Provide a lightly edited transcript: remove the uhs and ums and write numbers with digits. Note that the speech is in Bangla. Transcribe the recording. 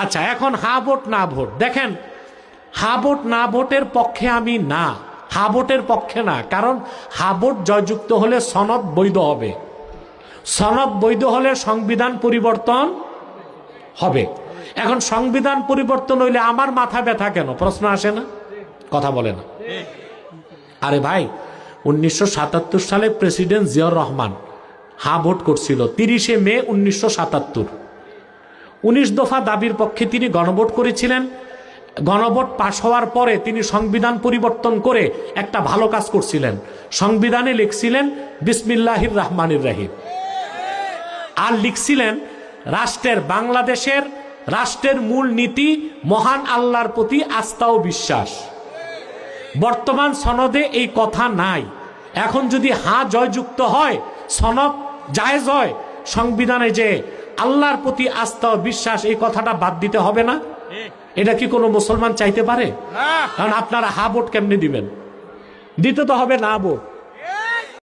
আচ্ছা, এখন হা ভোট না ভোট, দেখেন হা ভোট না ভোটের পক্ষে আমি না, হা ভোটের পক্ষে না, কারণ হা ভোট জয়যুক্ত হলে সনদ বৈধ হবে, সনদ বৈধ হলে সংবিধান পরিবর্তন হবে। এখন সংবিধান পরিবর্তন হইলে আমার মাথা ব্যথা কেন, প্রশ্ন আসে না? কথা বলে না। আরে ভাই, 1977 সালে প্রেসিডেন্ট জিয়াউর রহমান হা ভোট করছিল 30শে মে 1977। 19 দফা দাবির পক্ষে তিনি গণভোট করেছিলেন। গণভোট পাশ হওয়ার পরে তিনি সংবিধান পরিবর্তন করে একটা ভালো কাজ করছিলেন। সংবিধানে লিখছিলেন বিসমিল্লাহির রহমানির রহিম, আর লিখছিলেন রাষ্ট্রের, বাংলাদেশের রাষ্ট্রের মূল নীতি মহান আল্লাহর প্রতি আস্থা ও বিশ্বাস। বর্তমান সনদে এই কথা নাই। এখন যদি হা জয়যুক্ত হয়, সনদ জায়েজ হয়, সংবিধানে যে আল্লাহর প্রতি আস্থা ও বিশ্বাস এই কথাটা বাদ দিতে হবে না? এটা কি কোনো মুসলমান চাইতে পারে? কারণ আপনারা হা ভোট কেমনে দিবেন? দিতে তো হবে না ভোট।